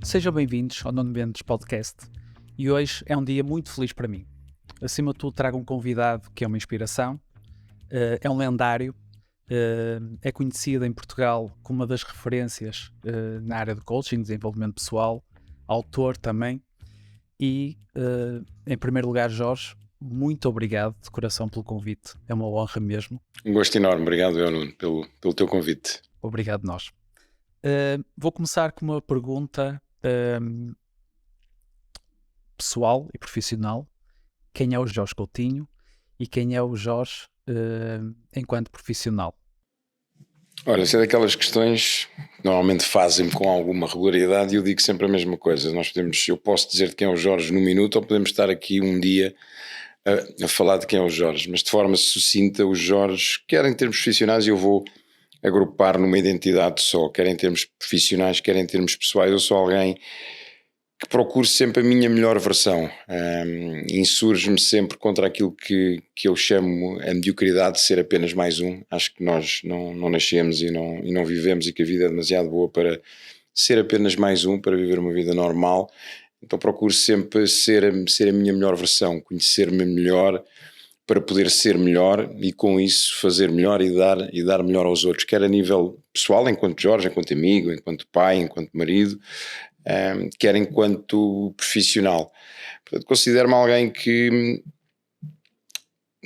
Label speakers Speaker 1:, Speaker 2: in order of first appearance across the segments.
Speaker 1: Sejam bem-vindos ao Nuno Mendes Podcast e hoje é um dia muito feliz para mim. Acima de tudo trago um convidado que é uma inspiração, é um lendário, é conhecido em Portugal como uma das referências na área de coaching, desenvolvimento pessoal, autor também e, em primeiro lugar, Jorge, muito obrigado de coração pelo convite, é uma honra mesmo.
Speaker 2: Um gosto enorme, obrigado Nuno pelo teu convite.
Speaker 1: Obrigado nós. Vou começar com uma pergunta pessoal e profissional. Quem é o Jorge Coutinho e quem é o Jorge enquanto profissional?
Speaker 2: Olha, isso é daquelas questões que normalmente fazem-me com alguma regularidade e eu digo sempre a mesma coisa. Eu posso dizer quem é o Jorge num minuto ou podemos estar aqui um dia a falar de quem é o Jorge, mas de forma sucinta o Jorge, quer em termos profissionais, eu vou agrupar numa identidade só, quer em termos profissionais, quer em termos pessoais. Eu sou alguém que procuro sempre a minha melhor versão, insurjo-me sempre contra aquilo que eu chamo a mediocridade de ser apenas mais um. Acho que nós não nascemos e não vivemos e que a vida é demasiado boa para ser apenas mais um, para viver uma vida normal. Então procuro sempre ser a minha melhor versão, conhecer-me melhor para poder ser melhor e com isso fazer melhor e dar melhor aos outros, quer a nível pessoal, enquanto Jorge, enquanto amigo, enquanto pai, enquanto marido, quer enquanto profissional. Portanto, considero-me alguém que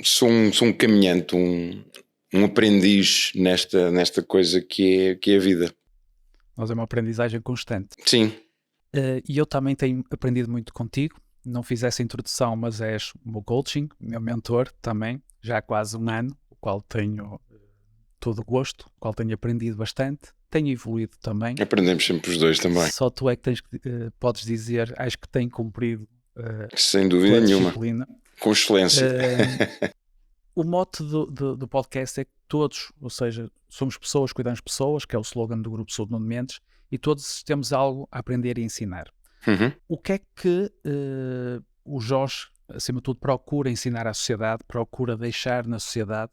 Speaker 2: sou um caminhante, um aprendiz nesta coisa que é a vida.
Speaker 1: Mas é uma aprendizagem constante.
Speaker 2: Sim.
Speaker 1: E eu também tenho aprendido muito contigo. Não fiz essa introdução, mas és o meu coaching, meu mentor também, já há quase um ano, o qual tenho todo o gosto, o qual tenho aprendido bastante, tenho evoluído também.
Speaker 2: Aprendemos sempre os dois também.
Speaker 1: Só tu é que podes dizer, acho que tenho cumprido
Speaker 2: sem dúvida nenhuma,
Speaker 1: disciplina.
Speaker 2: Com excelência.
Speaker 1: O mote do podcast é que todos, ou seja, somos pessoas, cuidamos de pessoas, que é o slogan do Grupo Sul de Nuno Mendes, e todos temos algo a aprender e ensinar.
Speaker 2: Uhum.
Speaker 1: O que é que o Jorge, acima de tudo, procura ensinar à sociedade, procura deixar na sociedade?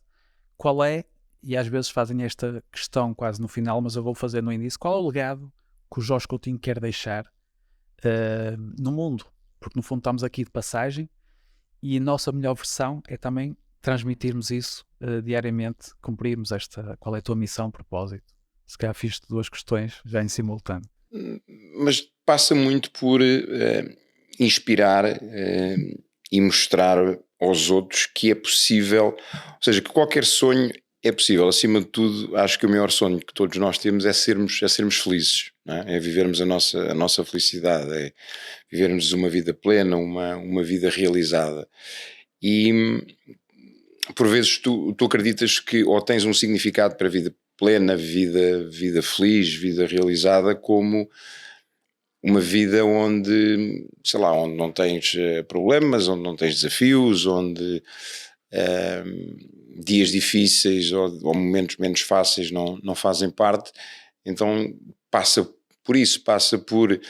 Speaker 1: Qual é, e às vezes fazem esta questão quase no final, mas eu vou fazer no início, qual é o legado que o Jorge Coutinho quer deixar no mundo? Porque no fundo estamos aqui de passagem e a nossa melhor versão é também transmitirmos isso diariamente, cumprirmos qual é a tua missão, propósito. Se calhar fiz-te duas questões já em simultâneo.
Speaker 2: Mas passa muito por inspirar e mostrar aos outros que é possível, ou seja, que qualquer sonho é possível. Acima de tudo, acho que o maior sonho que todos nós temos é sermos felizes, não é? É vivermos a nossa felicidade, é vivermos uma vida plena, uma vida realizada. E por vezes tu acreditas que ou tens um significado para a vida plena, vida feliz, vida realizada, como uma vida onde, sei lá, onde não tens problemas, onde não tens desafios, onde dias difíceis ou momentos menos fáceis não fazem parte. Então passa por isso, passa por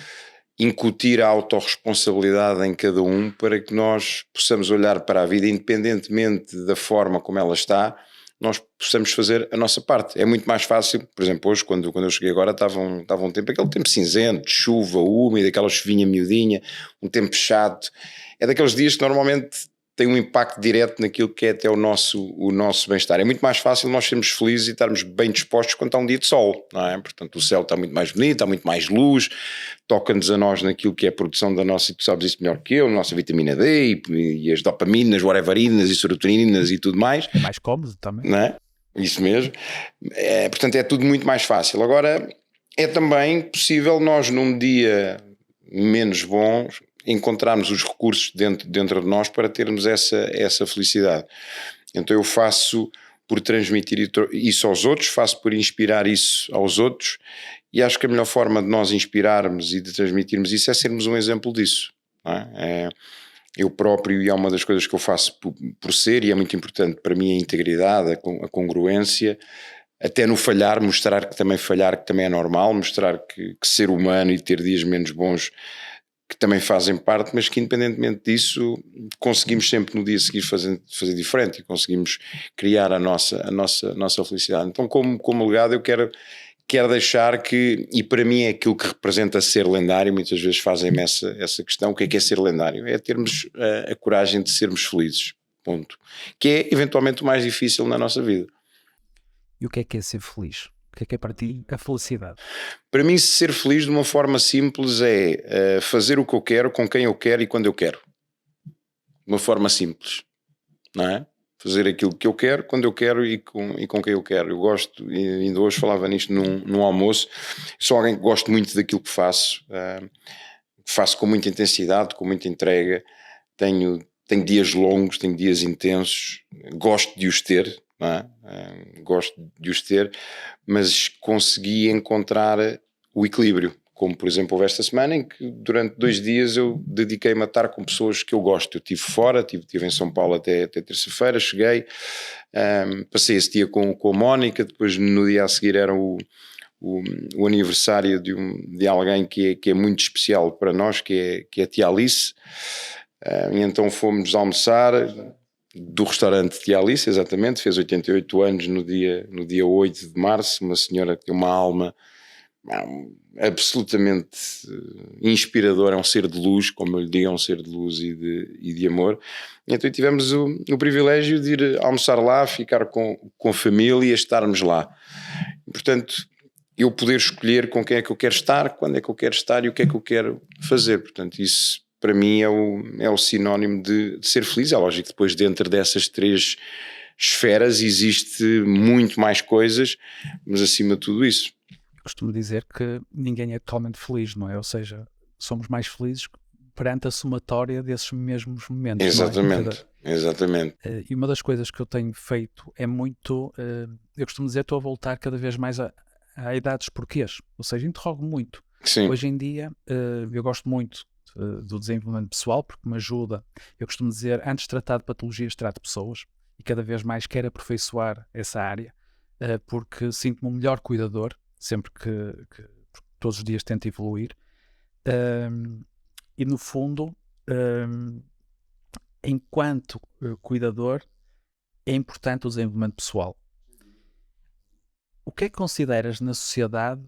Speaker 2: incutir a autorresponsabilidade em cada um para que nós possamos olhar para a vida independentemente da forma como ela está, nós possamos fazer a nossa parte. É muito mais fácil, por exemplo, hoje quando eu cheguei agora estava um tempo, aquele tempo cinzento, de chuva, úmido, aquela chuvinha miudinha, um tempo chato. É daqueles dias que normalmente tem um impacto direto naquilo que é até o nosso bem-estar. É muito mais fácil nós sermos felizes e estarmos bem dispostos quando está um dia de sol, não é? Portanto, o céu está muito mais bonito, há muito mais luz, toca-nos a nós naquilo que é a produção da nossa, e tu sabes isso melhor que eu, a nossa vitamina D e as dopaminas, whateverinas e serotoninas e tudo mais.
Speaker 1: É mais cómodo também.
Speaker 2: Não é? Isso mesmo. Portanto, é tudo muito mais fácil. Agora, é também possível nós num dia menos bom encontrarmos os recursos dentro de nós para termos essa felicidade. Então eu faço por transmitir isso aos outros, faço por inspirar isso aos outros e acho que a melhor forma de nós inspirarmos e de transmitirmos isso é sermos um exemplo disso. Não é? Eu próprio, e é uma das coisas que eu faço por ser, e é muito importante para mim a integridade, a congruência, até no falhar, mostrar que também é normal, mostrar que ser humano e ter dias menos bons que também fazem parte, mas que independentemente disso conseguimos sempre no dia seguinte fazer diferente e conseguimos criar a nossa felicidade. Então como legado eu quero quero deixar que, e para mim é aquilo que representa ser lendário, muitas vezes fazem-me essa questão, o que é ser lendário? É termos a coragem de sermos felizes, ponto. Que é eventualmente o mais difícil na nossa vida.
Speaker 1: E o que é ser feliz? O que é para ti a felicidade?
Speaker 2: Para mim, ser feliz de uma forma simples é fazer o que eu quero, com quem eu quero e quando eu quero. De uma forma simples, não é? Fazer aquilo que eu quero, quando eu quero e com quem eu quero. Eu gosto, e ainda hoje falava nisto num almoço, sou alguém que gosto muito daquilo que faço, faço com muita intensidade, com muita entrega, tenho dias longos, tenho dias intensos, gosto de os ter, não é? Gosto de os ter, mas consegui encontrar o equilíbrio. Como, por exemplo, houve esta semana em que durante 2 dias eu dediquei-me a estar com pessoas que eu gosto. Eu estive fora, estive em São Paulo até terça-feira, cheguei, passei esse dia com a Mónica, depois no dia a seguir era o aniversário de alguém que é muito especial para nós, que é a tia Alice, e então fomos almoçar do restaurante Tia Alice, exatamente, fez 88 anos no dia 8 de março, uma senhora que tem uma alma absolutamente inspirador, é um ser de luz, como eu lhe digo, é um ser de luz e de amor. Então tivemos o privilégio de ir almoçar lá, ficar com a família, estarmos lá. Portanto, eu poder escolher com quem é que eu quero estar, quando é que eu quero estar e o que é que eu quero fazer. Portanto, isso para mim é o sinónimo de ser feliz. É lógico que depois dentro dessas 3 esferas existe muito mais coisas, mas acima de tudo isso.
Speaker 1: Costumo dizer que ninguém é totalmente feliz, não é? Ou seja, somos mais felizes perante a somatória desses mesmos momentos.
Speaker 2: Exatamente,
Speaker 1: não é?
Speaker 2: Exatamente.
Speaker 1: E uma das coisas que eu tenho feito é muito, eu costumo dizer, estou a voltar cada vez mais à idade dos porquês, ou seja, interrogo muito.
Speaker 2: Sim.
Speaker 1: Hoje em dia eu gosto muito do desenvolvimento pessoal porque me ajuda, eu costumo dizer, antes de tratar de patologias, trato pessoas e cada vez mais quero aperfeiçoar essa área porque sinto-me um melhor cuidador, sempre que todos os dias tento evoluir, e no fundo, enquanto cuidador, é importante o desenvolvimento pessoal. O que é que consideras na sociedade,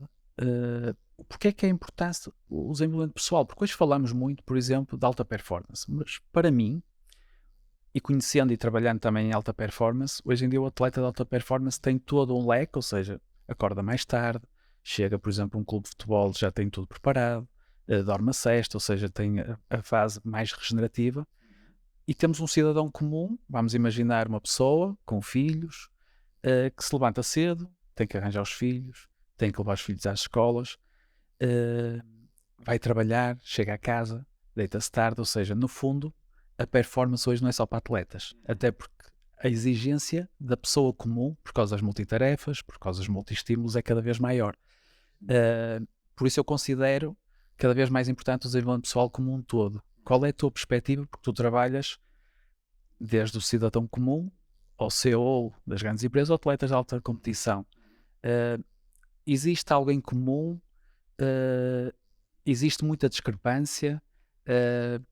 Speaker 1: porque é que é importante o desenvolvimento pessoal? Porque hoje falamos muito, por exemplo, de alta performance, mas para mim, e conhecendo e trabalhando também em alta performance, hoje em dia o atleta de alta performance tem todo um leque, ou seja, acorda mais tarde, chega, por exemplo, a um clube de futebol, já tem tudo preparado, dorme a sesta, ou seja, tem a fase mais regenerativa. E temos um cidadão comum, vamos imaginar uma pessoa com filhos, que se levanta cedo, tem que arranjar os filhos, tem que levar os filhos às escolas, vai trabalhar, chega a casa, deita-se tarde, ou seja, no fundo, a performance hoje não é só para atletas, até porque a exigência da pessoa comum, por causa das multitarefas, por causa dos multi-estímulos, é cada vez maior. Por isso eu considero cada vez mais importante o desenvolvimento pessoal como um todo. Qual é a tua perspectiva? Porque tu trabalhas desde o cidadão comum ao CEO das grandes empresas, ou atletas de alta competição. Existe algo em comum? Existe muita discrepância?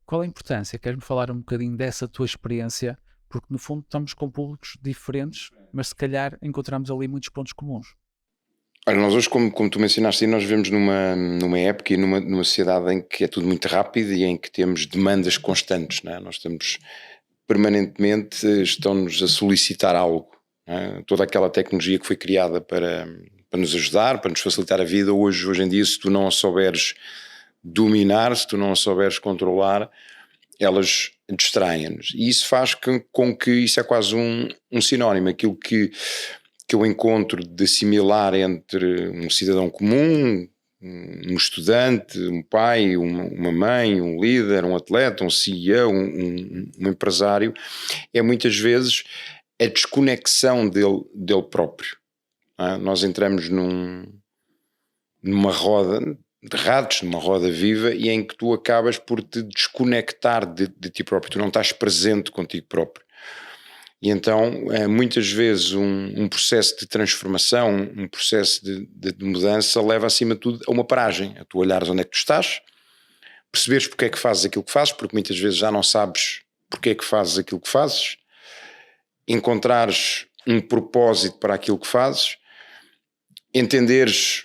Speaker 1: Qual a importância? Queres-me falar um bocadinho dessa tua experiência? Porque no fundo estamos com públicos diferentes, mas se calhar encontramos ali muitos pontos comuns.
Speaker 2: Olha, nós hoje, como tu mencionaste, nós vivemos numa época e numa sociedade em que é tudo muito rápido e em que temos demandas constantes, não é? Nós estamos permanentemente, estão-nos a solicitar algo, não é? Toda aquela tecnologia que foi criada para nos ajudar, para nos facilitar a vida, hoje em dia, se tu não a souberes dominar, se tu não a souberes controlar, elas distraem-nos. E isso faz com que isso é quase um sinónimo, aquilo que eu encontro de similar entre um cidadão comum, um estudante, um pai, uma mãe, um líder, um atleta, um CEO, um empresário, é muitas vezes a desconexão dele próprio. Nós entramos numa roda de ratos, numa roda viva, e em que tu acabas por te desconectar de ti próprio, tu não estás presente contigo próprio. E então, muitas vezes, um processo de transformação, um processo de mudança leva, acima de tudo, a uma paragem, a tu olhares onde é que tu estás, perceberes porque é que fazes aquilo que fazes, porque muitas vezes já não sabes porque é que fazes aquilo que fazes, encontrares um propósito para aquilo que fazes, entenderes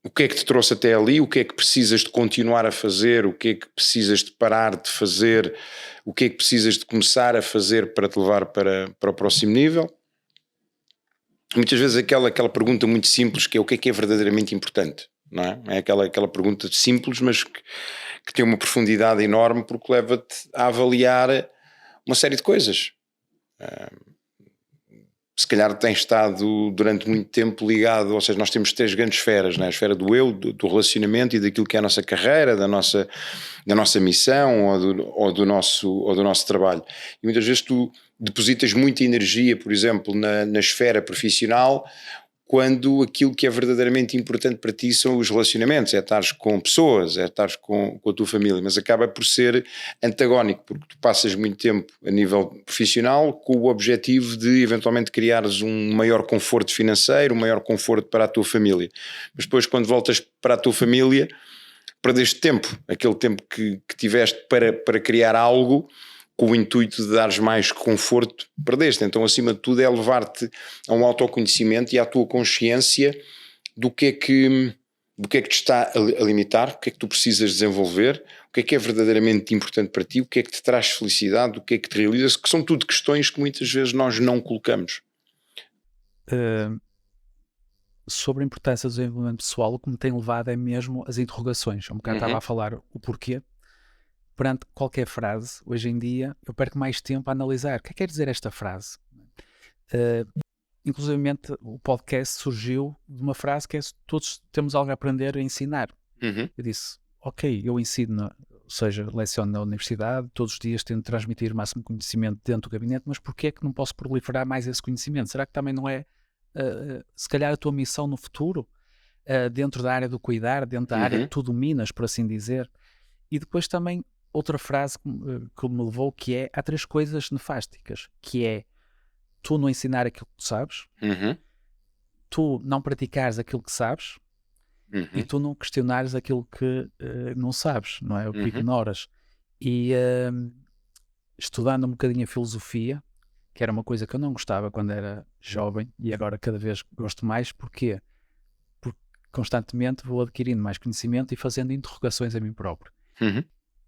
Speaker 2: o que é que te trouxe até ali, o que é que precisas de continuar a fazer, o que é que precisas de parar de fazer, o que é que precisas de começar a fazer para te levar para o próximo nível. Muitas vezes aquela pergunta muito simples, que é o que é verdadeiramente importante, não é? É aquela pergunta simples, mas que tem uma profundidade enorme, porque leva-te a avaliar uma série de coisas. Se calhar tens estado durante muito tempo ligado, ou seja, nós temos 3 grandes esferas, né? A esfera do eu, do relacionamento e daquilo que é a nossa carreira, da nossa missão ou do nosso trabalho. E muitas vezes tu depositas muita energia, por exemplo, na esfera profissional, quando aquilo que é verdadeiramente importante para ti são os relacionamentos, é estares com pessoas, é estares com a tua família, mas acaba por ser antagónico, porque tu passas muito tempo a nível profissional com o objetivo de eventualmente criares um maior conforto financeiro, um maior conforto para a tua família. Mas depois, quando voltas para a tua família, perdeste tempo, aquele tempo que tiveste para criar algo com o intuito de dares mais conforto, perdeste. Então, acima de tudo, é levar-te a um autoconhecimento e à tua consciência do que é que te está a limitar, o que é que tu precisas desenvolver, o que é verdadeiramente importante para ti, o que é que te traz felicidade, o que é que te realiza, que são tudo questões que muitas vezes nós não colocamos.
Speaker 1: Sobre a importância do desenvolvimento pessoal, o que me tem levado é mesmo as interrogações. Um bocado estava a falar o porquê. Perante qualquer frase, hoje em dia, eu perco mais tempo a analisar o que quer dizer esta frase. Inclusivamente, o podcast surgiu de uma frase que é: todos temos algo a aprender a ensinar. Eu disse, ok, eu ensino, ou seja, leciono na universidade, todos os dias tento transmitir o máximo conhecimento dentro do gabinete, mas porquê é que não posso proliferar mais esse conhecimento? Será que também não é, se calhar, a tua missão no futuro, dentro da área do cuidar, dentro da área que tu dominas, por assim dizer? E depois também outra frase que me levou, que é: há 3 coisas nefásticas, que é tu não ensinar aquilo que tu sabes, tu não praticares aquilo que sabes, e tu não questionares aquilo que não sabes, não é? O que ignoras. E estudando um bocadinho a filosofia, que era uma coisa que eu não gostava quando era jovem, e agora cada vez gosto mais. Porquê? Porque constantemente vou adquirindo mais conhecimento e fazendo interrogações a mim próprio.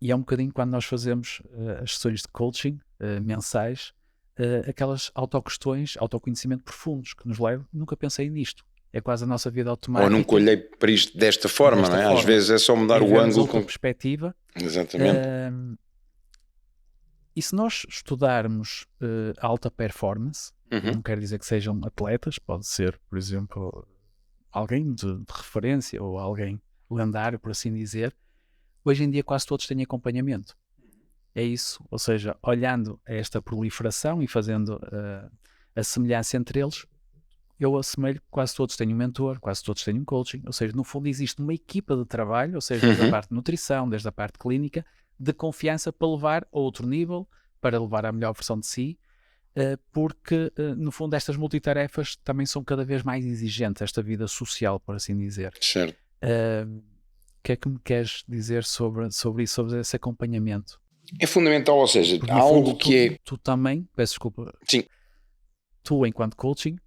Speaker 1: E é um bocadinho quando nós fazemos as sessões de coaching mensais, aquelas autoquestões, autoconhecimento profundos que nos levam: nunca pensei nisto. É quase a nossa vida automática.
Speaker 2: Ou nunca olhei para isto desta forma, não é? Às vezes é só mudar o ângulo.
Speaker 1: Outra perspectiva.
Speaker 2: Exatamente.
Speaker 1: E se nós estudarmos alta performance, não quer dizer que sejam atletas, pode ser, por exemplo, alguém de referência ou alguém lendário, por assim dizer. Hoje em dia quase todos têm acompanhamento. É isso, ou seja, olhando a esta proliferação e fazendo a semelhança entre eles, eu assemelho que quase todos têm um mentor, quase todos têm um coaching, ou seja, no fundo existe uma equipa de trabalho, ou seja, desde a parte de nutrição, desde a parte clínica, de confiança para levar a outro nível, para levar à melhor versão de si, porque no fundo estas multitarefas também são cada vez mais exigentes, esta vida social, por assim dizer.
Speaker 2: Certo.
Speaker 1: O que é que me queres dizer sobre isso, sobre esse acompanhamento?
Speaker 2: É fundamental, ou seja, há algo que é...
Speaker 1: Tu também, peço desculpa.
Speaker 2: Sim.
Speaker 1: Tu, enquanto coaching,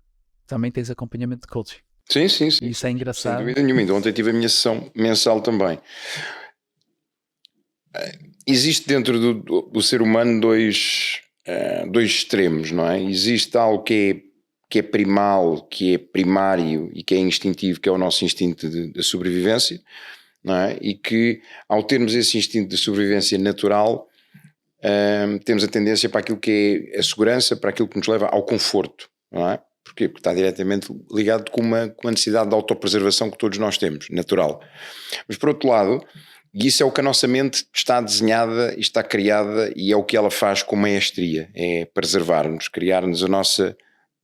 Speaker 1: também tens acompanhamento de coaching.
Speaker 2: Sim.
Speaker 1: E isso é engraçado.
Speaker 2: Sem dúvida nenhuma. Ontem tive a minha sessão mensal também. Existe dentro do ser humano dois extremos, não é? Existe algo que é primal, que é primário e que é instintivo, que é o nosso instinto de sobrevivência, não é? E que, ao termos esse instinto de sobrevivência natural, temos a tendência para aquilo que é a segurança, para aquilo que nos leva ao conforto, não é? Porquê? Porque está diretamente ligado com uma necessidade de autopreservação que todos nós temos, natural. Mas por outro lado, e isso é o que a nossa mente está desenhada e está criada, e é o que ela faz com maestria, é preservar-nos, criar-nos a nossa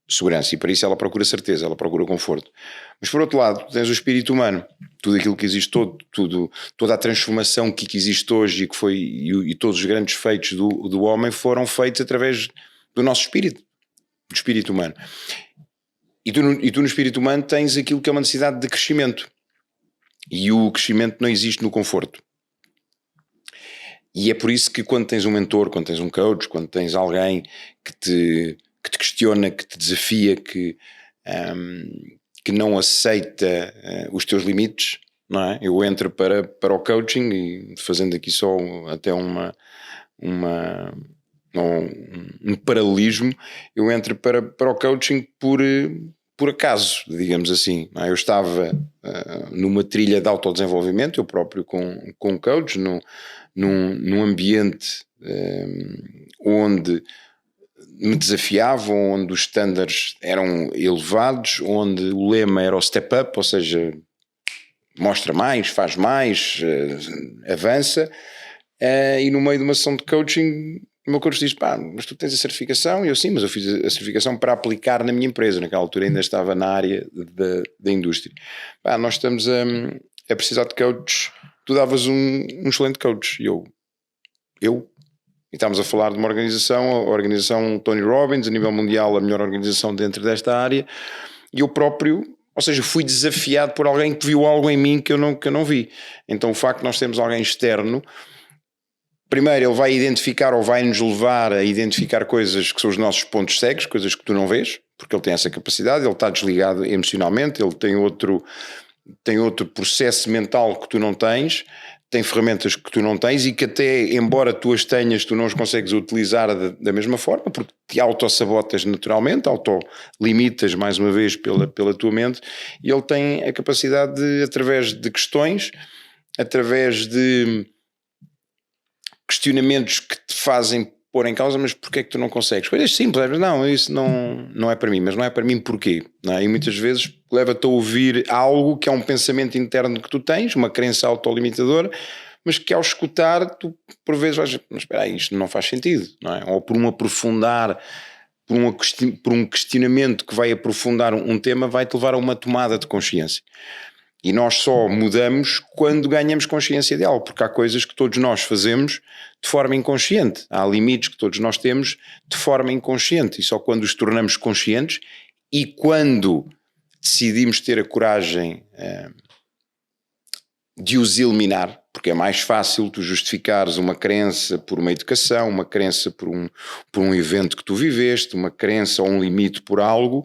Speaker 2: segurança, e para isso ela procura certeza, ela procura conforto. Mas por outro lado, tens o espírito humano, tudo aquilo que existe, toda a transformação que existe hoje e todos os grandes feitos do homem foram feitos através do nosso espírito, do espírito humano. E tu no espírito humano tens aquilo que é uma necessidade de crescimento, e o crescimento não existe no conforto. E é por isso que quando tens um mentor, quando tens um coach, quando tens alguém que te questiona, que te desafia, que que não aceita os teus limites, não é? Eu entro para o coaching, e fazendo aqui só até um paralelismo, eu entro para o coaching por acaso, digamos assim. Eu estava numa trilha de autodesenvolvimento, eu próprio com coach, num ambiente onde me desafiavam, onde os estándares eram elevados, onde o lema era o step up, ou seja, mostra mais, faz mais, avança, e no meio de uma sessão de coaching o meu coach diz, mas tu tens a certificação? E eu, sim, mas eu fiz a certificação para aplicar na minha empresa. Naquela altura ainda estava na área da indústria. Nós estamos a precisar de coaches. Tu davas um excelente coach. E eu? E estamos a falar de uma organização, a organização Tony Robbins, a nível mundial, a melhor organização dentro desta área. E eu próprio, ou seja, fui desafiado por alguém que viu algo em mim que eu não vi. Então o facto de nós termos alguém externo, primeiro ele vai identificar ou vai nos levar a identificar coisas que são os nossos pontos cegos, coisas que tu não vês, porque ele tem essa capacidade, ele está desligado emocionalmente, ele tem outro processo mental que tu não tens, tem ferramentas que tu não tens e que até, embora tu as tenhas, tu não as consegues utilizar da mesma forma, porque te autossabotas naturalmente, autolimitas mais uma vez pela tua mente, e ele tem a capacidade de, através de questões, através de questionamentos que te fazem pôr em causa, mas porquê é que tu não consegues? Coisas simples, não, isso não é para mim, mas não é para mim porquê? Não é? E muitas vezes leva-te a ouvir algo que é um pensamento interno que tu tens, uma crença autolimitadora, mas que ao escutar tu por vezes vais, mas espera aí, isto não faz sentido, não é? Ou por um aprofundar, por um questionamento que vai aprofundar um tema, vai-te levar a uma tomada de consciência. E nós só mudamos quando ganhamos consciência de algo, porque há coisas que todos nós fazemos de forma inconsciente. Há limites que todos nós temos de forma inconsciente. E só quando os tornamos conscientes e quando decidimos ter a coragem de os eliminar, porque é mais fácil tu justificares uma crença por uma educação, uma crença por um evento que tu viveste, uma crença ou um limite por algo,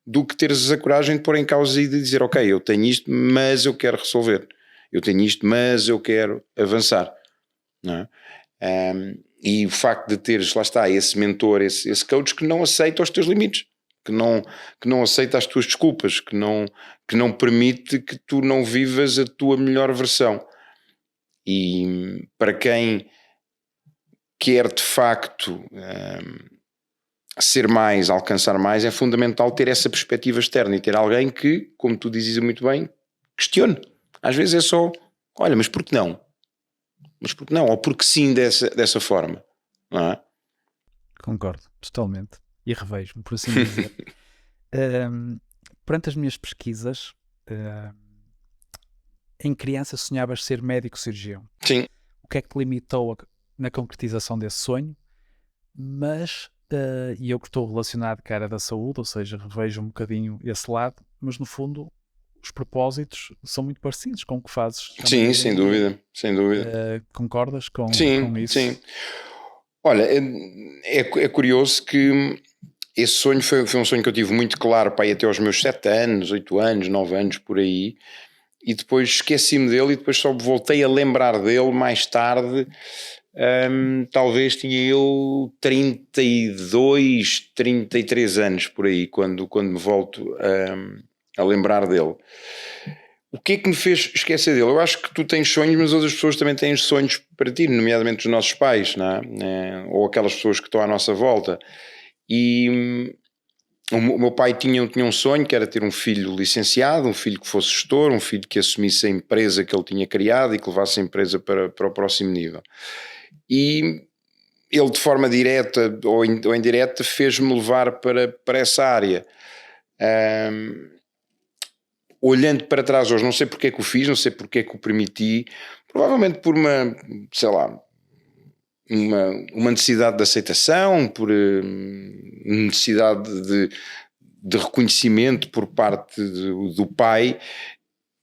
Speaker 2: do que teres a coragem de pôr em causa e de dizer, ok, eu tenho isto, mas eu quero resolver. Eu tenho isto, mas eu quero avançar. Não é? E o facto de teres, lá está, esse mentor, esse coach que não aceita os teus limites, que não aceita as tuas desculpas, que não permite que tu não vivas a tua melhor versão. E para quem quer de facto ser mais, alcançar mais, é fundamental ter essa perspectiva externa e ter alguém que, como tu dizes muito bem, questione. Às vezes é só, olha, mas por que não? Mas por que não? Ou porque sim dessa forma, não é?
Speaker 1: Concordo, totalmente. E revejo-me, por assim dizer. Perante as minhas pesquisas, em criança sonhavas ser médico-cirurgião.
Speaker 2: Sim.
Speaker 1: O que é que te limitou na concretização desse sonho? Mas, e eu que estou relacionado com a área da saúde, ou seja, revejo um bocadinho esse lado, mas no fundo os propósitos são muito parecidos com o que fazes.
Speaker 2: Sim, sem dúvida.
Speaker 1: Concordas com isso?
Speaker 2: Sim. Olha, é curioso que esse sonho foi um sonho que eu tive muito claro para ir até aos meus 7 anos, 8 anos, 9 anos, por aí, e depois esqueci-me dele e depois só voltei a lembrar dele mais tarde. Talvez tinha eu 32, 33 anos por aí, quando me volto a lembrar dele. O que é que me fez esquecer dele? Eu acho que tu tens sonhos, mas outras pessoas também têm sonhos para ti, nomeadamente os nossos pais, não é? Ou aquelas pessoas que estão à nossa volta. E o meu pai tinha um sonho, que era ter um filho licenciado, um filho que fosse gestor, um filho que assumisse a empresa que ele tinha criado e que levasse a empresa para o próximo nível. E ele, de forma direta ou indireta, fez-me levar para essa área. Olhando para trás hoje, não sei porque é que o fiz, não sei porque é que o permiti, provavelmente por uma necessidade de aceitação, por necessidade de reconhecimento por parte do pai,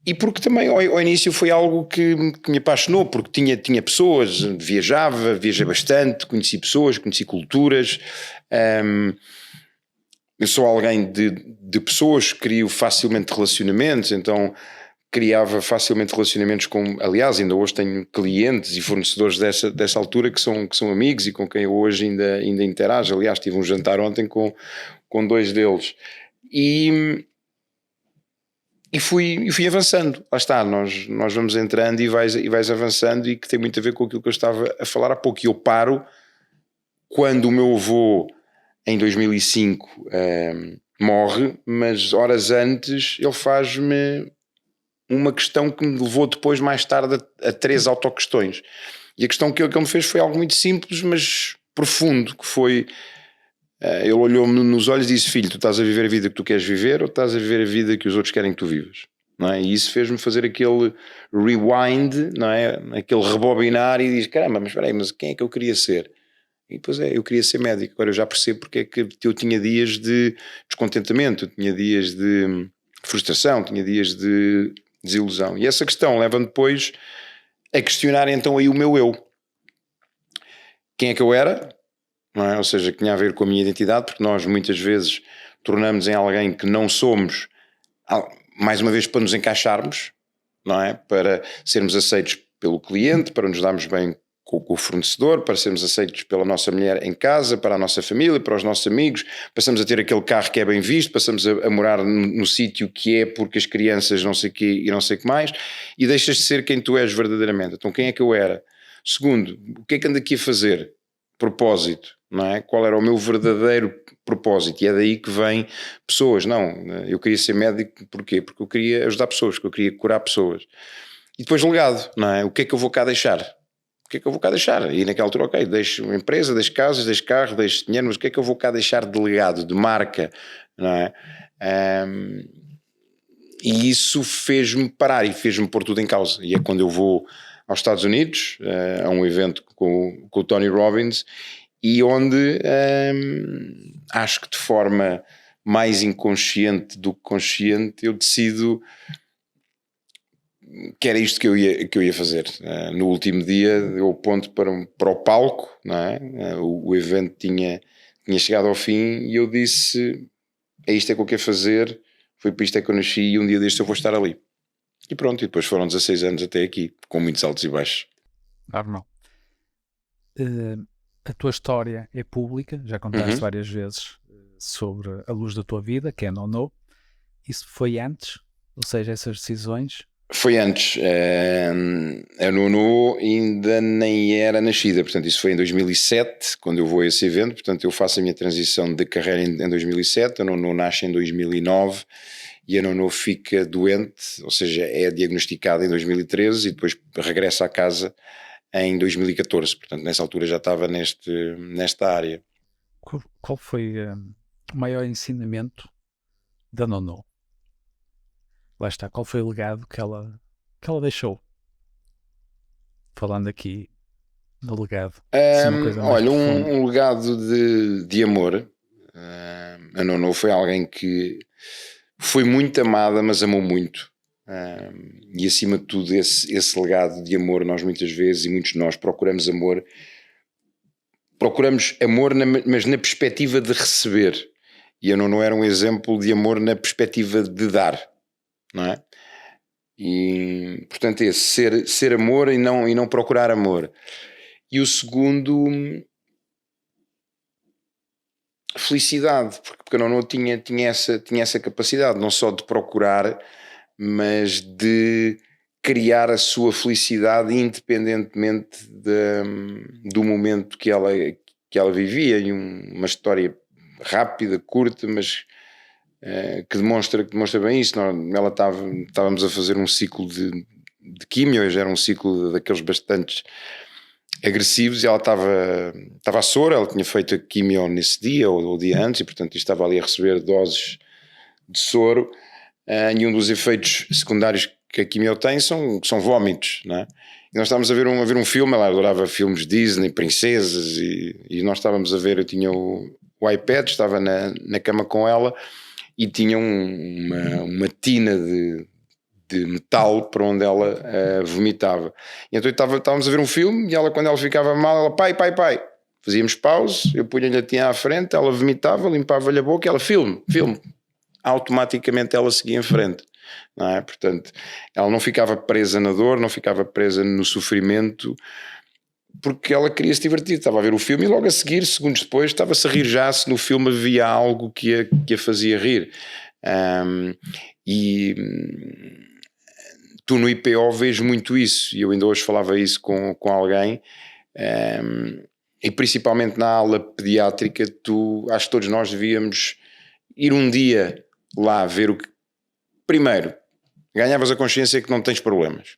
Speaker 2: e porque também ao início foi algo que me apaixonou, porque tinha pessoas, viajei bastante, conheci pessoas, conheci culturas, eu sou alguém de pessoas, crio facilmente relacionamentos, então criava facilmente relacionamentos com, aliás, ainda hoje tenho clientes e fornecedores dessa altura que são amigos e com quem eu hoje ainda interajo. Aliás, tive um jantar ontem com 2 deles e fui avançando. Lá está, nós vamos entrando e vais avançando, e que tem muito a ver com aquilo que eu estava a falar há pouco. E eu paro quando o meu avô, em 2005, morre, mas horas antes ele faz-me uma questão que me levou depois, mais tarde, a 3 autoquestões. E a questão que ele me fez foi algo muito simples, mas profundo, que foi... ele olhou-me nos olhos e disse: filho, tu estás a viver a vida que tu queres viver ou estás a viver a vida que os outros querem que tu vivas? Não é? E isso fez-me fazer aquele rewind, não é? Aquele rebobinar, e diz: caramba, mas espera aí, mas quem é que eu queria ser? E depois eu queria ser médico. Agora eu já percebo porque é que eu tinha dias de descontentamento, eu tinha dias de frustração, tinha dias de desilusão. E essa questão leva-me depois a questionar então aí o meu eu. Quem é que eu era? Não é? Ou seja, que tinha a ver com a minha identidade, porque nós muitas vezes tornamos em alguém que não somos, mais uma vez para nos encaixarmos, não é? Para sermos aceitos pelo cliente, para nos darmos bem com o fornecedor, para sermos aceitos pela nossa mulher em casa, para a nossa família, para os nossos amigos. Passamos a ter aquele carro que é bem visto, passamos a morar no sítio que é porque as crianças não sei o quê e não sei o que mais, e deixas de ser quem tu és verdadeiramente. Então quem é que eu era? Segundo, o que é que ando aqui a fazer? Propósito, não é? Qual era o meu verdadeiro propósito? E é daí que vem pessoas. Não, eu queria ser médico, porquê? Porque eu queria ajudar pessoas, porque eu queria curar pessoas. E depois legado, não é? O que é que eu vou cá deixar? O que é que eu vou cá deixar? E naquela altura, ok, deixo uma empresa, deixo casas, deixo carro, deixo dinheiro, mas o que é que eu vou cá deixar de legado, de marca, não é? E isso fez-me parar e fez-me pôr tudo em causa. E é quando eu vou aos Estados Unidos, a um evento com o Tony Robbins, e onde acho que de forma mais inconsciente do que consciente eu decido que era isto que eu ia fazer. No último dia eu aponto para o palco, não é? O evento tinha chegado ao fim e eu disse: é isto é que eu quero fazer, foi para isto é que eu nasci e um dia deste eu vou estar ali. E pronto, e depois foram 16 anos até aqui, com muitos altos e baixos.
Speaker 1: Normal. A tua história é pública, já contaste várias vezes sobre a luz da tua vida, que é Nono. Isso foi antes? Ou seja, essas decisões?
Speaker 2: Foi antes. A Nono ainda nem era nascida, portanto isso foi em 2007, quando eu vou a esse evento. Portanto eu faço a minha transição de carreira em 2007, a Nono nasce em 2009 e a Nono fica doente, ou seja, é diagnosticada em 2013 e depois regressa à casa em 2014, portanto nessa altura já estava nesta área.
Speaker 1: Qual foi o maior ensinamento da Nono? Lá está, qual foi o legado que ela deixou? Falando aqui no legado.
Speaker 2: Olha, um legado de amor. A Nono foi alguém que foi muito amada, mas amou muito. E acima de tudo esse legado de amor, nós muitas vezes, e muitos de nós procuramos amor, mas na perspectiva de receber. E a Nono era um exemplo de amor na perspectiva de dar, não é? E portanto ser amor e não procurar amor. E o segundo, felicidade, porque a Nono tinha essa capacidade não só de procurar, mas de criar a sua felicidade independentemente do momento que ela vivia. E uma história rápida, curta, mas que demonstra bem isso. Estávamos a fazer um ciclo de quimio, já era um ciclo daqueles bastante agressivos, e ela estava a soro, ela tinha feito a quimio nesse dia ou o dia antes, e portanto estava ali a receber doses de soro, e um dos efeitos secundários que a quimio tem são vómitos, não é? E nós estávamos a ver um filme, ela adorava filmes Disney, princesas, e nós estávamos a ver, eu tinha o iPad, estava na cama com ela, e tinha uma tina de metal para onde ela vomitava. E então estávamos a ver um filme, e ela, quando ela ficava mal, ela pai, fazíamos pause, eu punha-lhe a tia à frente, ela vomitava, limpava-lhe a boca, ela filme, automaticamente ela seguia em frente, não é? Portanto, ela não ficava presa na dor, não ficava presa no sofrimento, porque ela queria se divertir, estava a ver o filme e logo a seguir, segundos depois, estava-se a rir já se no filme havia algo que a fazia rir. E tu no IPO vês muito isso, e eu ainda hoje falava isso com alguém, e principalmente na ala pediátrica, acho que todos nós devíamos ir um dia lá ver o que... Primeiro, ganhavas a consciência que não tens problemas.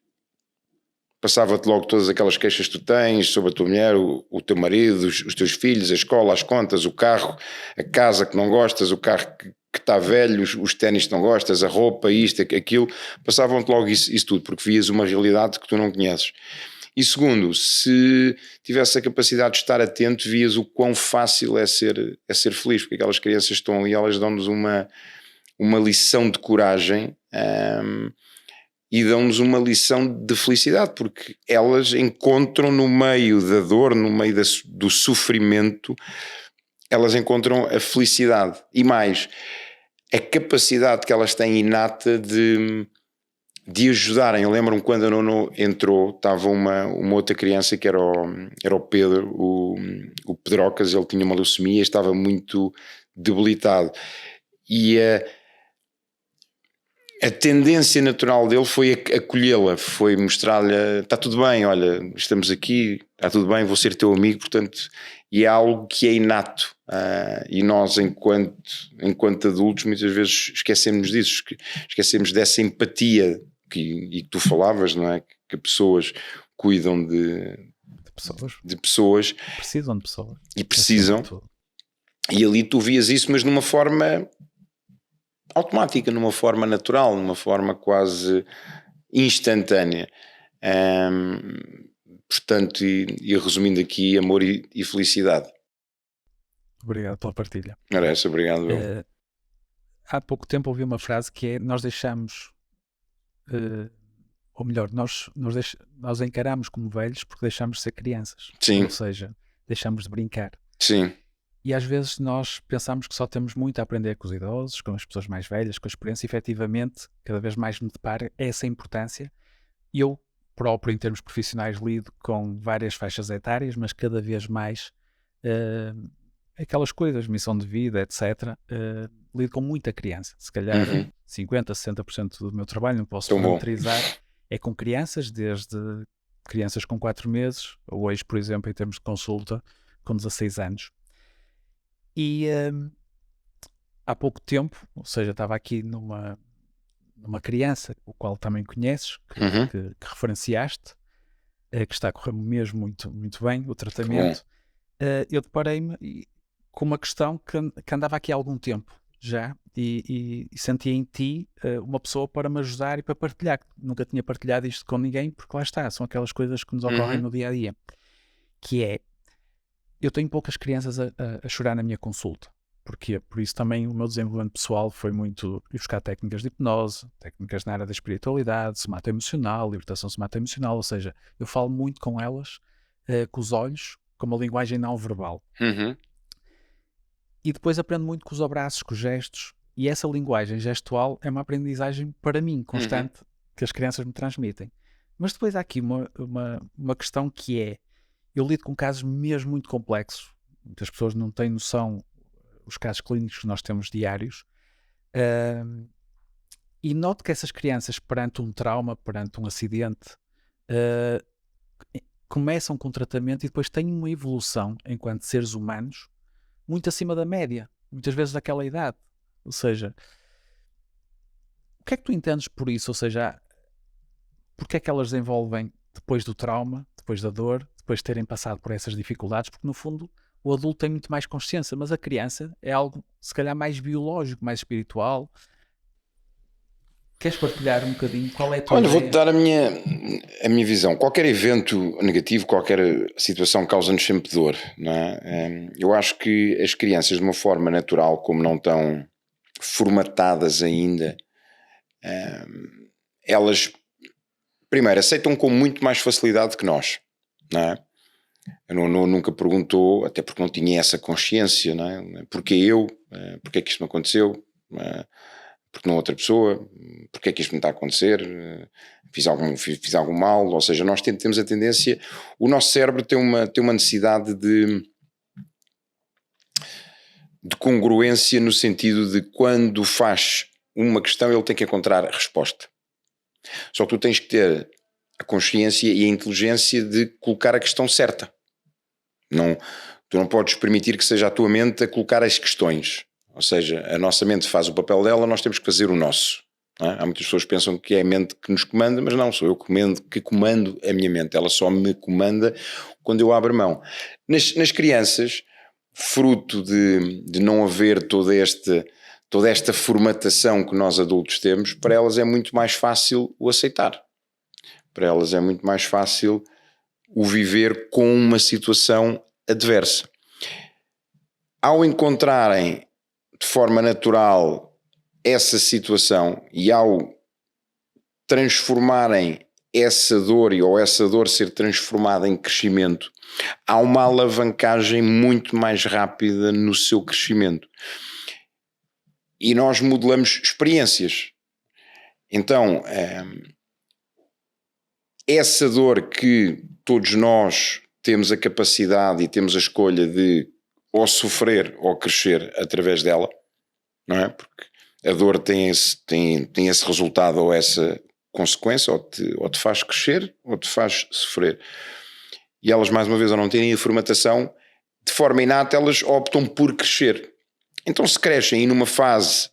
Speaker 2: Passava-te logo todas aquelas queixas que tu tens sobre a tua mulher, o teu marido, os teus filhos, a escola, as contas, o carro, a casa que não gostas, o carro que está velho, os ténis que não gostas, a roupa, isto, aquilo. Passavam-te logo isso tudo, porque vias uma realidade que tu não conheces. E segundo, se tivesse a capacidade de estar atento, vias o quão fácil é ser feliz, porque aquelas crianças estão ali, elas dão-nos uma lição de coragem, e dão-nos uma lição de felicidade, porque elas encontram no meio da dor, no meio do sofrimento, elas encontram a felicidade. E mais, a capacidade que elas têm inata de ajudarem. Eu lembro-me quando a Nono entrou, estava uma outra criança que era o Pedro, o Pedrocas, ele tinha uma leucemia, estava muito debilitado. E a tendência natural dele foi acolhê-la, foi mostrar-lhe, está tudo bem, olha, estamos aqui, está tudo bem, vou ser teu amigo, portanto, e é algo que é inato, e nós enquanto adultos muitas vezes esquecemos disso, esquecemos dessa empatia e que tu falavas, não é? Que pessoas cuidam de pessoas,
Speaker 1: precisam de pessoas
Speaker 2: e precisam, e ali tu vias isso, mas numa forma automática, numa forma natural, numa forma quase instantânea. Portanto, e resumindo aqui, amor e felicidade.
Speaker 1: Obrigado pela partilha.
Speaker 2: Era essa, obrigado.
Speaker 1: Há pouco tempo ouvi uma frase que é: nós deixamos, ou melhor, nós encaramos como velhos porque deixamos de ser crianças.
Speaker 2: Sim.
Speaker 1: Ou seja, deixamos de brincar.
Speaker 2: Sim.
Speaker 1: E às vezes nós pensamos que só temos muito a aprender com os idosos, com as pessoas mais velhas, com a experiência. Efetivamente, cada vez mais me deparo essa importância. E eu próprio, em termos profissionais, lido com várias faixas etárias, mas cada vez mais aquelas coisas, missão de vida, etc. Lido com muita criança. Se calhar 50%, 60% do meu trabalho, não posso monitorizar, é com crianças, desde crianças com 4 meses, ou hoje, por exemplo, em termos de consulta, com 16 anos. E há pouco tempo, ou seja, estava aqui numa criança, o qual também conheces, que referenciaste, que está a correr mesmo muito, muito bem o tratamento. Eu deparei-me com uma questão que andava aqui há algum tempo já, e sentia em ti uma pessoa para me ajudar e para partilhar. Nunca tinha partilhado isto com ninguém, porque lá está, são aquelas coisas que nos ocorrem no dia a dia, que é: eu tenho poucas crianças a chorar na minha consulta. Porquê? Por isso também o meu desenvolvimento pessoal foi muito ir buscar técnicas de hipnose, técnicas na área da espiritualidade, somatoemocional, libertação somatoemocional, ou seja, eu falo muito com elas, com os olhos, com uma linguagem não verbal. E depois aprendo muito com os abraços, com os gestos, e essa linguagem gestual é uma aprendizagem para mim, constante, que as crianças me transmitem. Mas depois há aqui uma questão que é: eu lido com casos mesmo muito complexos, muitas pessoas não têm noção os casos clínicos que nós temos diários, e noto que essas crianças, perante um trauma, perante um acidente, começam com tratamento e depois têm uma evolução enquanto seres humanos muito acima da média, muitas vezes daquela idade. Ou seja, o que é que tu entendes por isso? Ou seja, porque é que elas desenvolvem depois do trauma, depois da dor, depois de terem passado por essas dificuldades? Porque no fundo o adulto tem muito mais consciência, mas a criança é algo se calhar mais biológico, mais espiritual. Queres partilhar um bocadinho? Qual é a tua ideia?
Speaker 2: Vou-te dar a minha visão. Qualquer evento negativo, qualquer situação causa-nos sempre dor, não é? Eu acho que as crianças, de uma forma natural, como não estão formatadas ainda, elas primeiro aceitam com muito mais facilidade que nós, não é? Nunca perguntou, até porque não tinha essa consciência, não é? Porquê eu? Porquê é que isto me aconteceu? Porque não outra pessoa? Porquê é que isto me está a acontecer? Fiz algum mal? Ou seja, nós temos a tendência, o nosso cérebro tem uma necessidade de congruência, no sentido de quando faz uma questão ele tem que encontrar a resposta. Só que tu tens que ter a consciência e a inteligência de colocar a questão certa. Tu não podes permitir que seja a tua mente a colocar as questões. Ou seja, a nossa mente faz o papel dela, nós temos que fazer o nosso. Não é? Há muitas pessoas que pensam que é a mente que nos comanda, mas não, sou eu que comando a minha mente. Ela só me comanda quando eu abro mão. Nas crianças, fruto de não haver toda esta formatação que nós adultos temos, para elas é muito mais fácil o aceitar. Para elas é muito mais fácil o viver com uma situação adversa. Ao encontrarem de forma natural essa situação e ao transformarem essa dor ou essa dor ser transformada em crescimento, há uma alavancagem muito mais rápida no seu crescimento. E nós modelamos experiências. Então, essa dor que todos nós temos a capacidade e temos a escolha de ou sofrer ou crescer através dela, não é? Porque a dor tem esse resultado ou essa consequência, ou te faz crescer ou te faz sofrer. E elas, mais uma vez, ao não terem a formatação, de forma inata, elas optam por crescer. Então, se crescem numa fase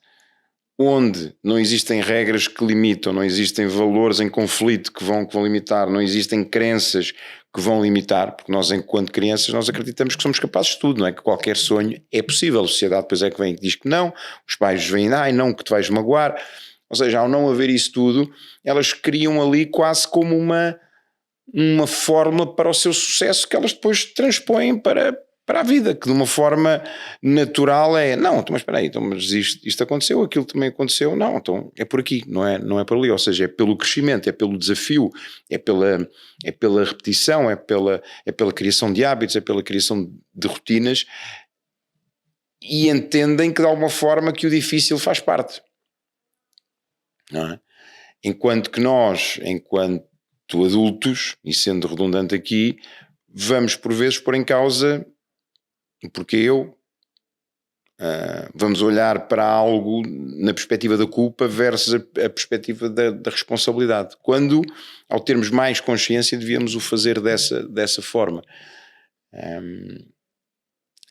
Speaker 2: onde não existem regras que limitam, não existem valores em conflito que vão limitar, não existem crenças que vão limitar, porque nós, enquanto crianças, nós acreditamos que somos capazes de tudo, não é? Que qualquer sonho é possível. A sociedade depois é que vem e diz que não, os pais vêm, não, que te vais magoar. Ou seja, ao não haver isso tudo, elas criam ali quase como uma fórmula para o seu sucesso que elas depois transpõem para a vida, que de uma forma natural não, então, mas espera aí, então, mas isto aconteceu, aquilo também aconteceu, não, então é por aqui, não é por ali, ou seja, é pelo crescimento, é pelo desafio, é pela repetição, é pela criação de hábitos, é pela criação de rotinas, e entendem que de alguma forma que o difícil faz parte, não é? Enquanto que nós, enquanto adultos, e sendo redundante aqui, vamos por vezes pôr em causa porque vamos olhar para algo na perspectiva da culpa versus a perspectiva da responsabilidade, quando, ao termos mais consciência, devíamos o fazer dessa forma.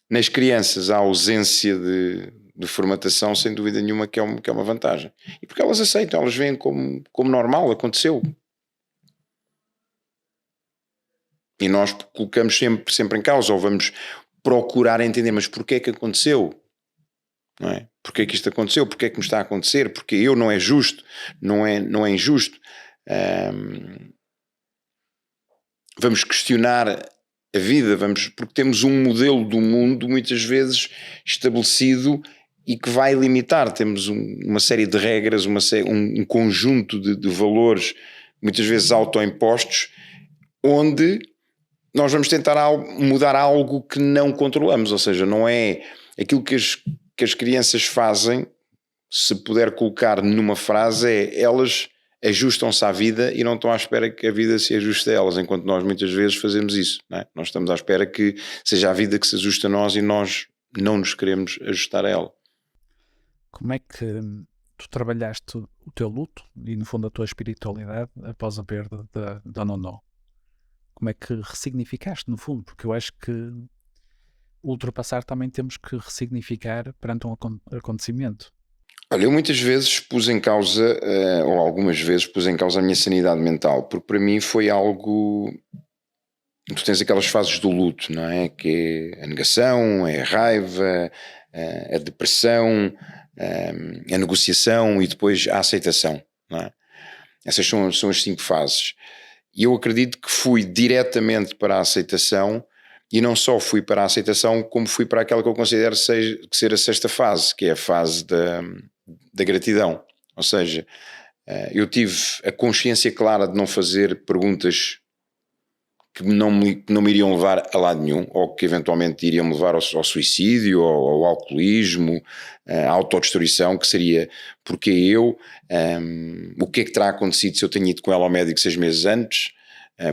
Speaker 2: Nas crianças, a ausência de formatação, sem dúvida nenhuma, que é uma vantagem, e porque elas aceitam, elas veem como normal, aconteceu. E nós colocamos sempre em causa, ou vamos procurar entender, mas porquê é que aconteceu? Não é? Porquê é que isto aconteceu? Porquê é que me está a acontecer? Porque eu não é justo, não é injusto. Vamos questionar a vida, porque temos um modelo do mundo muitas vezes estabelecido e que vai limitar. Temos uma série de regras, um conjunto de valores, muitas vezes autoimpostos, onde nós vamos tentar mudar algo que não controlamos, ou seja, não é aquilo que as crianças fazem, se puder colocar numa frase, elas ajustam-se à vida e não estão à espera que a vida se ajuste a elas, enquanto nós muitas vezes fazemos isso, não é? Nós estamos à espera que seja a vida que se ajuste a nós e nós não nos queremos ajustar a ela.
Speaker 1: Como é que tu trabalhaste o teu luto e, no fundo, a tua espiritualidade após a perda da Nonó? Como é que ressignificaste, no fundo? Porque eu acho que ultrapassar também temos que ressignificar perante um acontecimimento.
Speaker 2: Olha, eu muitas vezes pus em causa, ou algumas vezes pus em causa a minha sanidade mental, porque para mim foi algo... Tu tens aquelas fases do luto, não é? Que é a negação, é a raiva, a depressão, a negociação e depois a aceitação, não é? Essas são as 5 fases. E eu acredito que fui diretamente para a aceitação, e não só fui para a aceitação, como fui para aquela que eu considero ser a 6ª fase, que é a fase da gratidão. Ou seja, eu tive a consciência clara de não fazer perguntas que não me iriam levar a lado nenhum, ou que eventualmente iriam me levar ao suicídio, ao alcoolismo, à autodestruição, que seria porque eu, o que é que terá acontecido se eu tenho ido com ela ao médico 6 meses antes,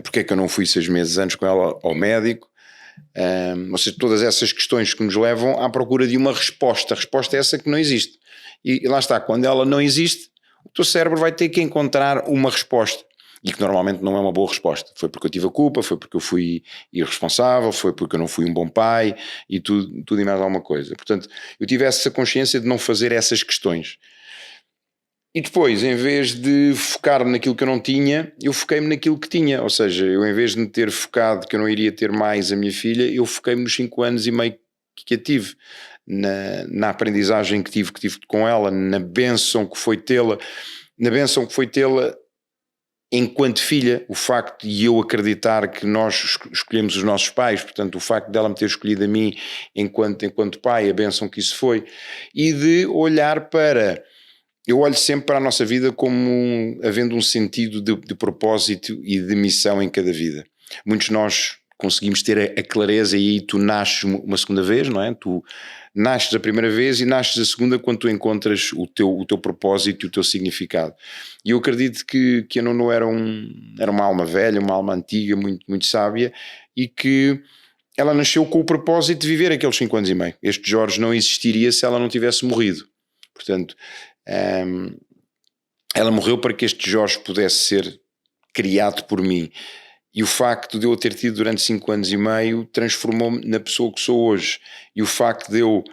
Speaker 2: porque é que eu não fui 6 meses antes com ela ao médico, ou seja, todas essas questões que nos levam à procura de uma resposta. A resposta é essa que não existe. E lá está, quando ela não existe, o teu cérebro vai ter que encontrar uma resposta. E que normalmente não é uma boa resposta. Foi porque eu tive a culpa, foi porque eu fui irresponsável, foi porque eu não fui um bom pai e tudo e mais alguma coisa. Portanto, eu tive essa consciência de não fazer essas questões. E depois, em vez de focar naquilo que eu não tinha, eu foquei-me naquilo que tinha. Ou seja, eu em vez de me ter focado que eu não iria ter mais a minha filha, eu foquei-me nos 5 anos e meio que a tive. Na aprendizagem que tive com ela, na bênção que foi tê-la, enquanto filha, o facto de eu acreditar que nós escolhemos os nossos pais, portanto o facto dela me ter escolhido a mim enquanto pai, a bênção que isso foi, e de olhar para, eu olho sempre para a nossa vida como havendo um sentido de propósito e de missão em cada vida. Muitos de nós conseguimos ter a clareza e aí tu nasces uma segunda vez, não é? Tu nasces a primeira vez e nasces a segunda quando tu encontras o teu propósito e o teu significado. E eu acredito que a Nuno era uma alma velha, uma alma antiga, muito, muito sábia, e que ela nasceu com o propósito de viver aqueles 5 anos e meio. Este Jorge não existiria se ela não tivesse morrido. Portanto, ela morreu para que este Jorge pudesse ser criado por mim. E o facto de eu ter tido durante 5 anos e meio transformou-me na pessoa que sou hoje. E o facto de eu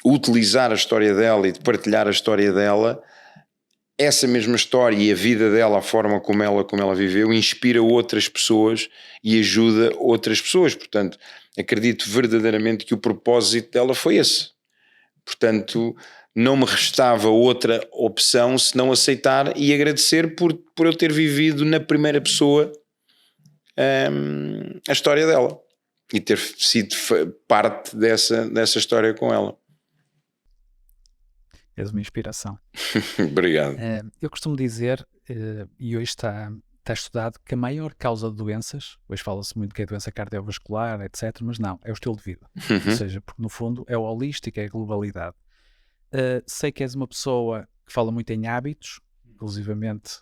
Speaker 2: utilizar a história dela e de partilhar a história dela, essa mesma história e a vida dela, a forma como ela viveu, inspira outras pessoas e ajuda outras pessoas. Portanto, acredito verdadeiramente que o propósito dela foi esse. Portanto, não me restava outra opção senão aceitar e agradecer por eu ter vivido na primeira pessoa a história dela e ter sido parte dessa história com ela.
Speaker 1: És uma inspiração.
Speaker 2: Obrigado.
Speaker 1: Eu costumo dizer, e hoje está estudado, que a maior causa de doenças, hoje fala-se muito que é doença cardiovascular, etc., mas não, é o estilo de vida. Ou seja, porque no fundo é o holístico, é a globalidade. Sei que és uma pessoa que fala muito em hábitos, inclusivamente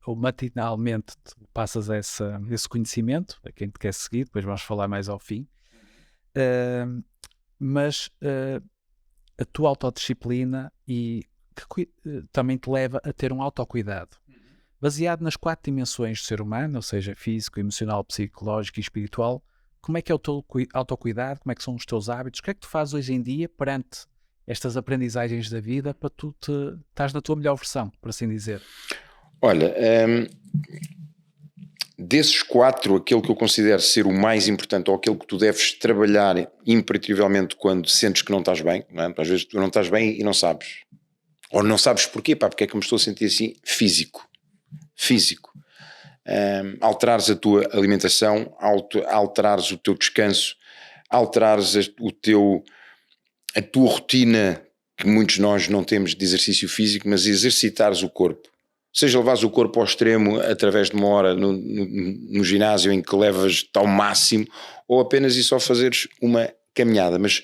Speaker 1: ou matinalmente passas esse conhecimento a quem te quer seguir, depois vamos falar mais ao fim, mas a tua autodisciplina e que também te leva a ter um autocuidado baseado nas 4 dimensões do ser humano, ou seja, físico, emocional, psicológico e espiritual. Como é que é o teu autocuidado? Como é que são os teus hábitos? O que é que tu fazes hoje em dia perante estas aprendizagens da vida para tu estás na tua melhor versão, por assim dizer?
Speaker 2: Olha, desses 4, aquele que eu considero ser o mais importante ou aquele que tu deves trabalhar imperativamente quando sentes que não estás bem, não é? Às vezes tu não estás bem e não sabes. Ou não sabes porquê, porque é que eu me estou a sentir assim? Físico. Alterares a tua alimentação, alterares o teu descanso, alterares a tua rotina, que muitos de nós não temos de exercício físico, mas exercitares o corpo. Seja levares o corpo ao extremo através de uma hora no ginásio em que levas ao máximo, ou apenas ir só fazeres uma caminhada, mas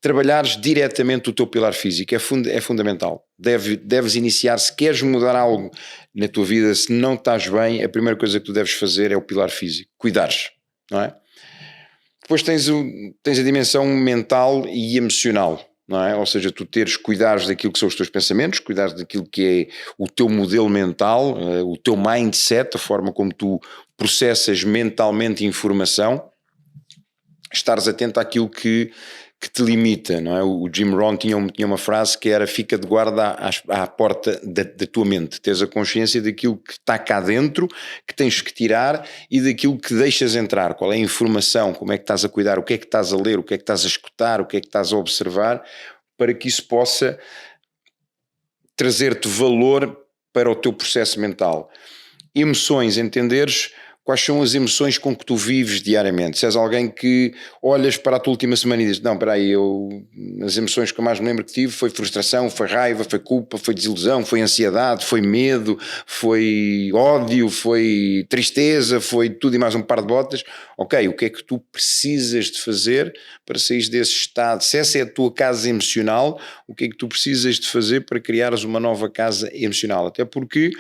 Speaker 2: trabalhares diretamente o teu pilar físico é fundamental. Deves iniciar, se queres mudar algo na tua vida, se não estás bem, a primeira coisa que tu deves fazer é o pilar físico, cuidares, não é? Depois tens a dimensão mental e emocional, não é? Ou seja, tu cuidares daquilo que são os teus pensamentos, cuidares daquilo que é o teu modelo mental, o teu mindset, a forma como tu processas mentalmente informação, estares atento àquilo que te limita, não é? O Jim Rohn tinha uma frase que era: fica de guarda à porta da tua mente, tens a consciência daquilo que está cá dentro, que tens que tirar, e daquilo que deixas entrar, qual é a informação, como é que estás a cuidar, o que é que estás a ler, o que é que estás a escutar, o que é que estás a observar, para que isso possa trazer-te valor para o teu processo mental. Emoções, entenderes Quais são as emoções com que tu vives diariamente? Se és alguém que olhas para a tua última semana e dizes, não, espera aí, as emoções que eu mais me lembro que tive foi frustração, foi raiva, foi culpa, foi desilusão, foi ansiedade, foi medo, foi ódio, foi tristeza, foi tudo e mais um par de botas. Ok, o que é que tu precisas de fazer para sair desse estado? Se essa é a tua casa emocional, o que é que tu precisas de fazer para criares uma nova casa emocional? Até porque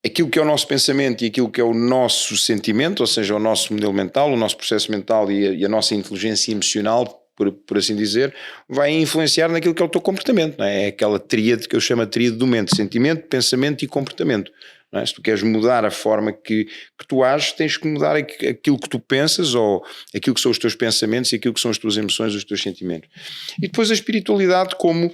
Speaker 2: aquilo que é o nosso pensamento e aquilo que é o nosso sentimento, ou seja, o nosso modelo mental, o nosso processo mental e a nossa inteligência emocional, por assim dizer, vai influenciar naquilo que é o teu comportamento, não é? É aquela tríade que eu chamo de tríade do mente: sentimento, pensamento e comportamento. Não é? Se tu queres mudar a forma que tu ages, tens que mudar aquilo que tu pensas, ou aquilo que são os teus pensamentos e aquilo que são as tuas emoções, os teus sentimentos. E depois a espiritualidade como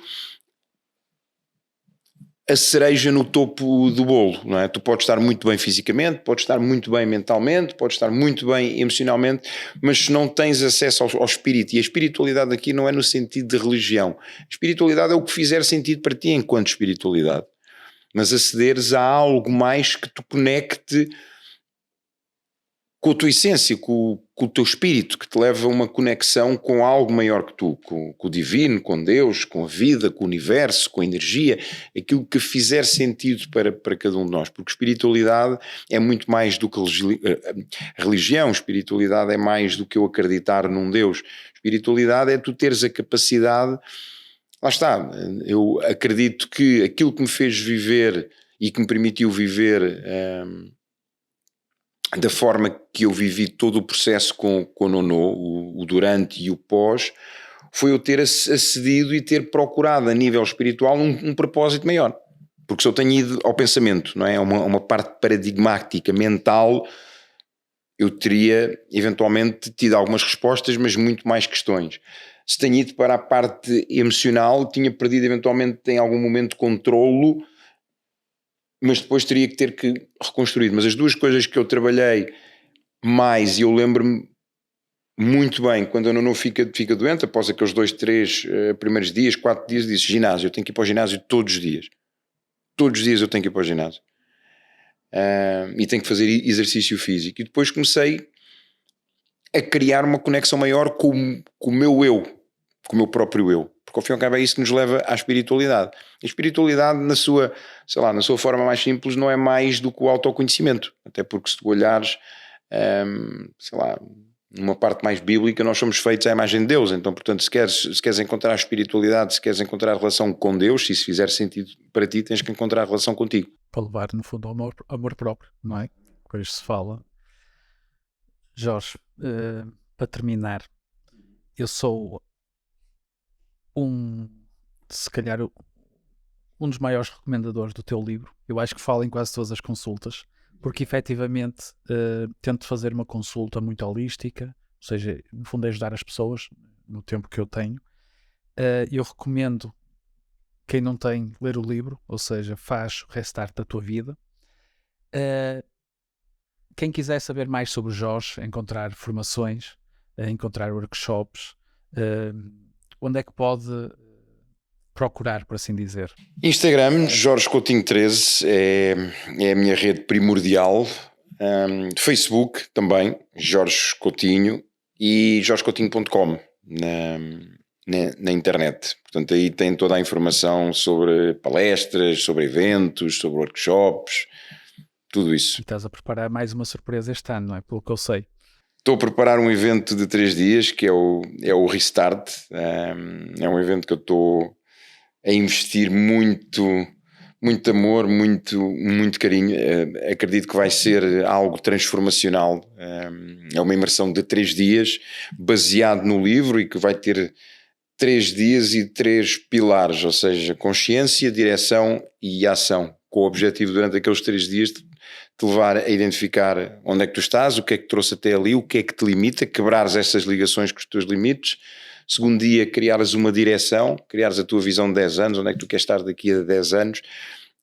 Speaker 2: a cereja no topo do bolo, não é? Tu podes estar muito bem fisicamente, podes estar muito bem mentalmente, podes estar muito bem emocionalmente, mas se não tens acesso ao espírito, e a espiritualidade aqui não é no sentido de religião, a espiritualidade é o que fizer sentido para ti enquanto espiritualidade, mas acederes a algo mais que te conecte com a tua essência, com o teu espírito, que te leva a uma conexão com algo maior que tu, com o divino, com Deus, com a vida, com o universo, com a energia, aquilo que fizer sentido para cada um de nós, porque espiritualidade é muito mais do que religião, espiritualidade é mais do que eu acreditar num Deus, espiritualidade é tu teres a capacidade, lá está, eu acredito que aquilo que me fez viver e que me permitiu viver da forma que eu vivi todo o processo com o Nono, o durante e o pós, foi eu ter acedido e ter procurado a nível espiritual um propósito maior. Porque se eu tenho ido ao pensamento, não é? Uma parte paradigmática, mental, eu teria eventualmente tido algumas respostas, mas muito mais questões. Se tenho ido para a parte emocional, tinha perdido eventualmente em algum momento controlo, mas depois teria que ter que reconstruir. Mas as duas coisas que eu trabalhei mais, e eu lembro-me muito bem, quando a Nono fica doente, após aqueles 2, 3 primeiros dias, 4 dias, disse: ginásio, eu tenho que ir para o ginásio todos os dias. Todos os dias eu tenho que ir para o ginásio. E tenho que fazer exercício físico. E depois comecei a criar uma conexão maior com o meu eu, com o meu próprio eu. Porque ao fim e ao cabo é isso que nos leva à espiritualidade. A espiritualidade, na sua forma mais simples, não é mais do que o autoconhecimento. Até porque se tu olhares, numa parte mais bíblica, nós somos feitos à imagem de Deus. Então, portanto, se queres encontrar a espiritualidade, se queres encontrar a relação com Deus, se isso fizer sentido para ti, tens que encontrar a relação contigo.
Speaker 1: Para levar, no fundo, ao amor próprio, não é? Depois se fala. Jorge, para terminar, eu sou se calhar, um dos maiores recomendadores do teu livro. Eu acho que falo em quase todas as consultas, porque efetivamente tento fazer uma consulta muito holística, ou seja, no fundo é ajudar as pessoas no tempo que eu tenho. Eu recomendo quem não tem ler o livro, ou seja, faz o restart da tua vida. Quem quiser saber mais sobre o Jorge, encontrar formações, encontrar workshops, onde é que pode procurar, por assim dizer?
Speaker 2: Instagram, Jorge Coutinho 13 é a minha rede primordial. Facebook também, Jorge Coutinho, e jorgecoutinho.com na internet. Portanto, aí tem toda a informação sobre palestras, sobre eventos, sobre workshops, tudo isso.
Speaker 1: E estás a preparar mais uma surpresa este ano, não é? Pelo que eu sei.
Speaker 2: Estou a preparar um evento de 3 dias que é o Restart. É um evento que eu estou a investir muito amor, muito carinho. Acredito que vai ser algo transformacional. É uma imersão de 3 dias baseado no livro e que vai ter 3 dias e 3 pilares, ou seja, consciência, direção e ação, com o objetivo durante aqueles 3 dias de te levar a identificar onde é que tu estás, o que é que te trouxe até ali, o que é que te limita, quebrares essas ligações com os teus limites. Segundo dia, criares uma direção, criares a tua visão de 10 anos, onde é que tu queres estar daqui a 10 anos,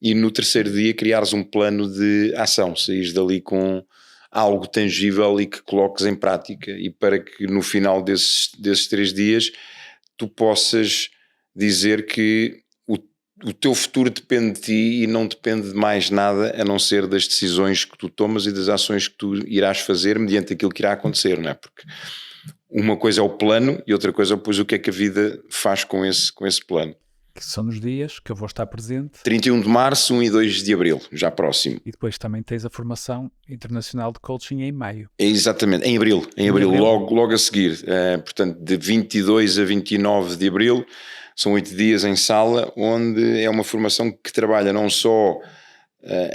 Speaker 2: e no terceiro dia criares um plano de ação, saís dali com algo tangível e que coloques em prática, e para que no final desses 3 dias tu possas dizer que o teu futuro depende de ti e não depende de mais nada a não ser das decisões que tu tomas e das ações que tu irás fazer mediante aquilo que irá acontecer, não é? Porque uma coisa é o plano e outra coisa é depois o que é que a vida faz com esse plano.
Speaker 1: Que são nos dias que eu vou estar presente.
Speaker 2: 31 de março, 1 e 2 de abril, já próximo.
Speaker 1: E depois também tens a formação internacional de coaching em maio.
Speaker 2: É exatamente, em abril, logo a seguir. Portanto, de 22 a 29 de abril, são 8 dias em sala, onde é uma formação que trabalha não só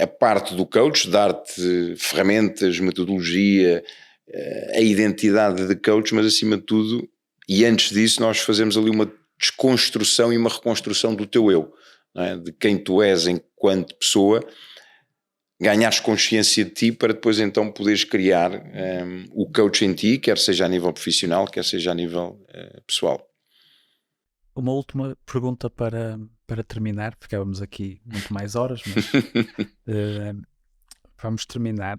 Speaker 2: a parte do coach, dar-te ferramentas, metodologia, a identidade de coach, mas acima de tudo, e antes disso, nós fazemos ali uma desconstrução e uma reconstrução do teu eu, não é? De quem tu és enquanto pessoa, ganhares consciência de ti para depois então poderes criar o coach em ti, quer seja a nível profissional, quer seja a nível pessoal.
Speaker 1: Uma última pergunta para terminar, ficávamos aqui muito mais horas, mas vamos terminar.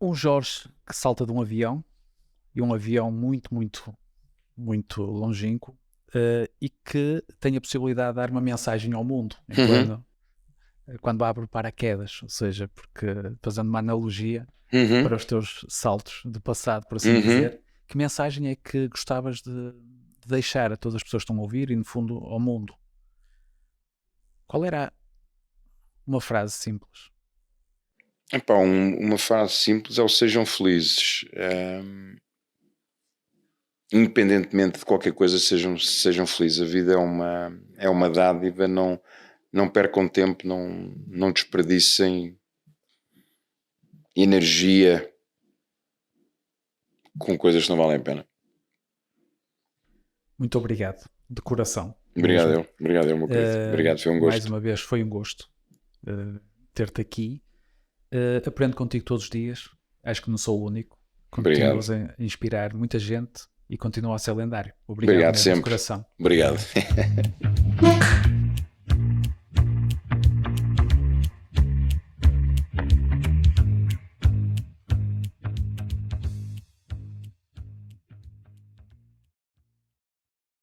Speaker 1: Um Jorge que salta de um avião, e um avião muito, muito, muito longínquo, e que tem a possibilidade de dar uma mensagem ao mundo quando abre o paraquedas, ou seja, porque fazendo uma analogia para os teus saltos de passado, por assim dizer, que mensagem é que gostavas de deixar a todas as pessoas que estão a ouvir e no fundo ao mundo? Qual era uma frase simples?
Speaker 2: Epá, uma frase simples é o sejam felizes. Independentemente de qualquer coisa, sejam felizes. A vida é uma dádiva, não percam tempo, não desperdicem energia com coisas que não valem a pena.
Speaker 1: Muito obrigado, de coração.
Speaker 2: Obrigado eu, meu querido. Obrigado, foi um gosto.
Speaker 1: Mais uma vez, foi um gosto ter-te aqui. Aprendo contigo todos os dias, acho que não sou o único. Continuas a inspirar muita gente e continua a ser lendário. Obrigado
Speaker 2: sempre.
Speaker 1: de coração.
Speaker 2: Obrigado.